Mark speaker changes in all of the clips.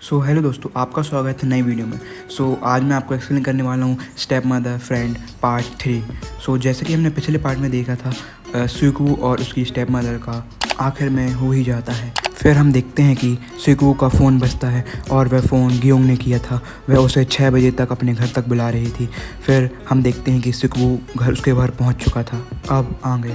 Speaker 1: Hello दोस्तों, आपका स्वागत है नई वीडियो में। आज मैं आपको एक्सप्लेन करने वाला हूँ स्टेप मदर फ्रेंड पार्ट 3। जैसे कि हमने पिछले पार्ट में देखा था, सुकू और उसकी स्टेप मदर का आखिर में हो ही जाता है। फिर हम देखते हैं कि सुकू का फ़ोन बजता है और वह फ़ोन गियोंग ने किया था। वह उसे 6 बजे तक अपने घर तक बुला रही थी। फिर हम देखते हैं कि सुकू उसके घर पहुँच चुका था। अब आगे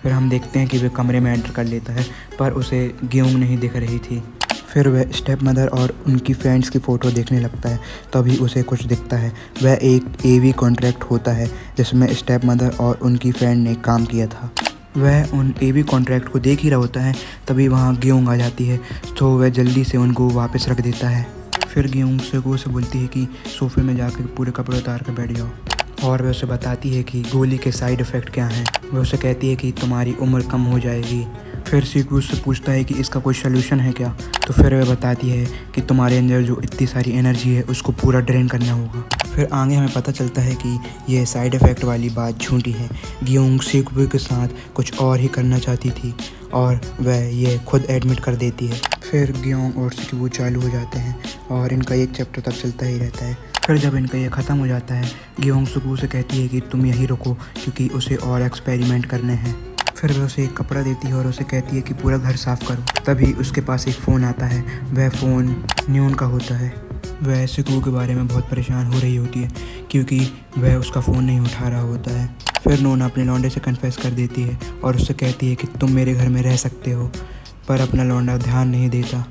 Speaker 1: फिर हम देखते हैं कि वह कमरे में एंटर कर लेता है, पर उसे गियोंग नहीं दिख रही थी। फिर वह स्टेप मदर और उनकी फ्रेंड्स की फ़ोटो देखने लगता है। तभी उसे कुछ दिखता है। वह एक एवी कॉन्ट्रैक्ट होता है जिसमें स्टेप मदर और उनकी फ्रेंड ने काम किया था। वह उन एवी कॉन्ट्रैक्ट को देख ही रहा होता है, तभी वहाँ गियोंग आ जाती है। तो वह जल्दी से उनको वापस रख देता है। फिर गियोंग सुगो से बोलती है कि सोफ़े में जाकर पूरे कपड़े उतार कर बैठ जाओ, और वह उसे बताती है कि गोली के साइड इफ़ेक्ट क्या हैं। वह उसे कहती है कि तुम्हारी उम्र कम हो जाएगी। फिर सीकू उससे पूछता है कि इसका कोई सलूशन है क्या। तो फिर वह बताती है कि तुम्हारे अंदर जो इतनी सारी एनर्जी है उसको पूरा ड्रेन करना होगा। फिर आगे हमें पता चलता है कि यह साइड इफ़ेक्ट वाली बात झूठी है। गियोंग सीकू के साथ कुछ और ही करना चाहती थी और वह यह खुद एडमिट कर देती है। फिर गियोंग और सीकू चालू हो जाते हैं और इनका एक चैप्टर तक चलता ही रहता है। फिर जब इनका ये ख़त्म हो जाता है, गियोंग सुकू से कहती है कि तुम यहीं रुको क्योंकि उसे और एक्सपेरिमेंट करने हैं। फिर वह उसे एक कपड़ा देती है और उसे कहती है कि पूरा घर साफ़ करो। तभी उसके पास एक फ़ोन आता है। वह फ़ोन न्यून का होता है। वह सुकू के बारे में बहुत परेशान हो रही होती है क्योंकि वह उसका फ़ोन नहीं उठा रहा होता है। फिर नोना अपने लौंडे से कन्फेस कर देती है और उससे कहती है कि तुम मेरे घर में रह सकते हो, पर अपना लौंडा ध्यान नहीं देता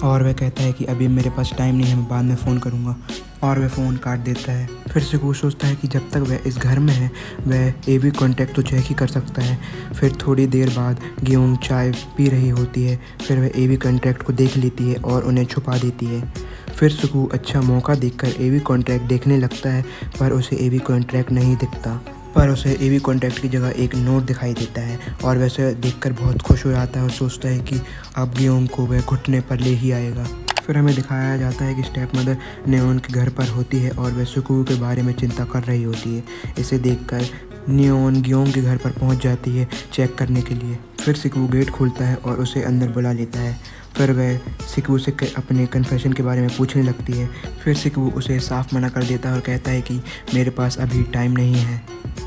Speaker 1: और वह कहता है कि अभी मेरे पास टाइम नहीं है, मैं बाद में फ़ोन करूँगा, और वह फ़ोन काट देता है। फिर सुकू सोचता है कि जब तक वह इस घर में है वह एवी कॉन्टैक्ट तो चेक ही कर सकता है। फिर थोड़ी देर बाद गियोंग चाय पी रही होती है। फिर वह एवी कॉन्टैक्ट को देख लेती है और उन्हें छुपा देती है। फिर सुकू अच्छा मौका देखकर एवी कॉन्ट्रैक्ट देखने लगता है, पर उसे एवी कॉन्ट्रैक्ट नहीं दिखता। पर उसे एवी कॉन्टैक्ट की जगह एक नोट दिखाई देता है और वैसे देखकर बहुत खुश हो जाता है और सोचता है कि अब गियोंग को वह घुटने पर ले ही आएगा। फिर हमें दिखाया जाता है कि स्टेप मदर नेओन के घर पर होती है और वह सुकू के बारे में चिंता कर रही होती है। इसे देखकर नियोन गियोंग के घर पर पहुंच जाती है चेक करने के लिए। फिर सिकू गेट खोलता है और उसे अंदर बुला लेता है। फिर वह सिकू से अपने कन्फेशन के बारे में पूछने लगती है। फिर सिकू उसे साफ मना कर देता है और कहता है कि मेरे पास अभी टाइम नहीं है।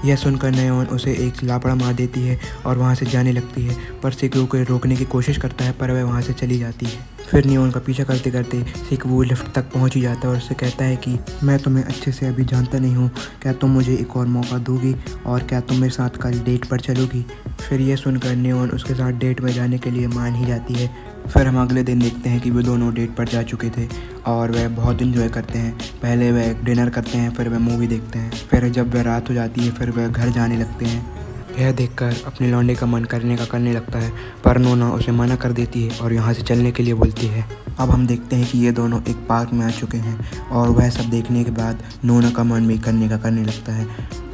Speaker 1: यह सुनकर नयोन उसे एक लापड़ा मार देती है और वहाँ से जाने लगती है, पर सिकू को रोकने की कोशिश करता है, पर वह वहाँ से चली जाती है। फिर नियोन का पीछा करते करते सिकू लिफ्ट तक पहुँच ही जाता है और उससे कहता है कि मैं तुम्हें अच्छे से अभी जानता नहीं हूँ, क्या तुम मुझे एक और मौका दोगी और क्या तुम मेरे साथ कल डेट पर चलोगी। फिर यह सुनकर नियोन उसके साथ डेट में जाने के लिए मान ही जाती है। फिर हम अगले दिन देखते हैं कि वे दोनों डेट पर जा चुके थे और वह बहुत इन्जॉय करते हैं। पहले वह डिनर करते हैं, फिर वह मूवी देखते हैं। फिर जब वह रात हो जाती है फिर वह घर जाने लगते हैं। यह देखकर अपने लौंडे का मन करने लगता है, पर नोना उसे मना कर देती है और यहाँ से चलने के लिए बोलती है। अब हम देखते हैं कि ये दोनों एक पार्क में आ चुके हैं और वह सब देखने के बाद नोना का मन भी करने लगता है।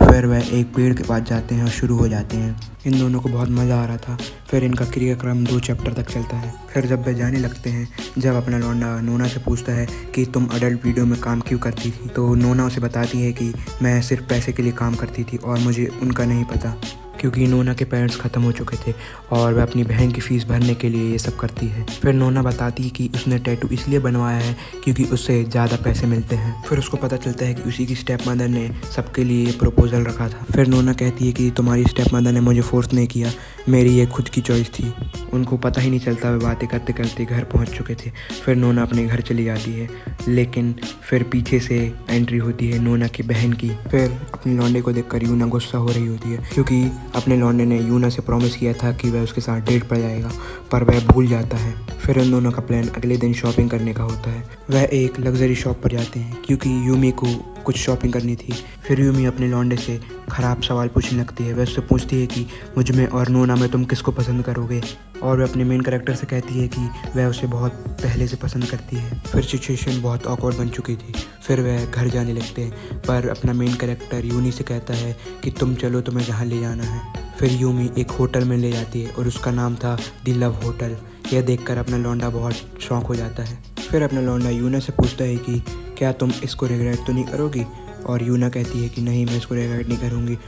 Speaker 1: फिर वह एक पेड़ के पास जाते हैं और शुरू हो जाते हैं। इन दोनों को बहुत मज़ा आ रहा था। फिर इनका क्रियाक्रम 2 चैप्टर तक चलता है। फिर जब वह जाने लगते हैं, जब अपना लौंडा नोना से पूछता है कि तुम अडल्ट वीडियो में काम क्यों करती थी, तो नोना उसे बताती है कि मैं सिर्फ पैसे के लिए काम करती थी और मुझे उनका नहीं पता, क्योंकि नोना के पेरेंट्स ख़त्म हो चुके थे और वह अपनी बहन की फ़ीस भरने के लिए ये सब करती है। फिर नोना बताती है कि उसने टैटू इसलिए बनवाया है क्योंकि उससे ज़्यादा पैसे मिलते हैं। फिर उसको पता चलता है कि उसी की स्टेप मदर ने सबके लिए ये प्रपोज़ल रखा था। फिर नोना कहती है कि तुम्हारी स्टेप मदर ने मुझे फोर्स नहीं किया, मेरी ये खुद की चॉइस थी। उनको पता ही नहीं चलता, वे बातें करते करते घर पहुंच चुके थे। फिर नोना अपने घर चली जाती है, लेकिन फिर पीछे से एंट्री होती है नोना की बहन की। फिर अपने लौंडे को देखकर यूना गुस्सा हो रही होती है क्योंकि अपने लौंडे ने यूना से प्रॉमिस किया था कि वह उसके साथ डेट पर जाएगा, पर वह भूल जाता है। फिर उन दोनों का प्लान अगले दिन शॉपिंग करने का होता है। वह एक लग्जरी शॉप पर जाते हैं क्योंकि यूमी को कुछ शॉपिंग करनी थी। फिर यूमी अपने लौंडे से ख़राब सवाल पूछने लगती है। वह उससे पूछती है कि मुझ में और नोना में तुम किसको पसंद करोगे, और वह अपने मेन कैरेक्टर से कहती है कि वह उसे बहुत पहले से पसंद करती है। फिर सिचुएशन बहुत ऑकवर्ड बन चुकी थी। फिर वह घर जाने लगते हैं, पर अपना मेन कैरेक्टर यूनी से कहता है कि तुम चलो, तुम्हें जहाँ ले जाना है। फिर यूमी एक होटल में ले जाती है और उसका नाम था दी लव होटल। यह देखकर अपना लौंडा बहुत शौक हो जाता है। फिर अपना लौंडा यूना से पूछता है कि क्या तुम इसको रिग्रेट तो नहीं करोगी, और यूना कहती है कि नहीं, मैं इसको रिग्रेट नहीं करूँगी।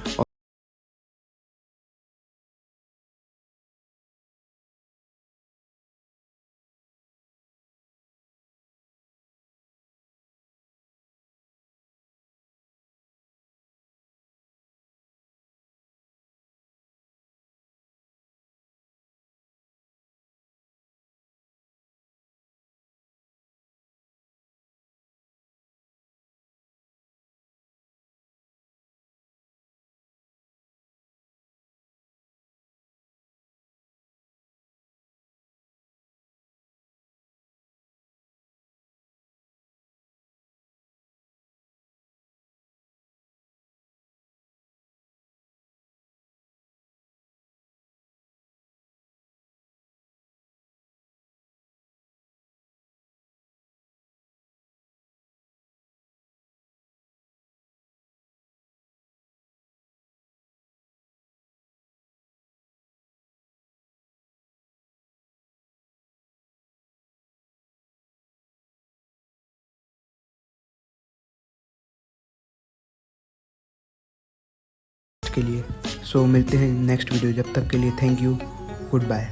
Speaker 1: उसके लिए। सो मिलते हैं नेक्स्ट वीडियो, जब तक के लिए थैंक यू, गुड बाय।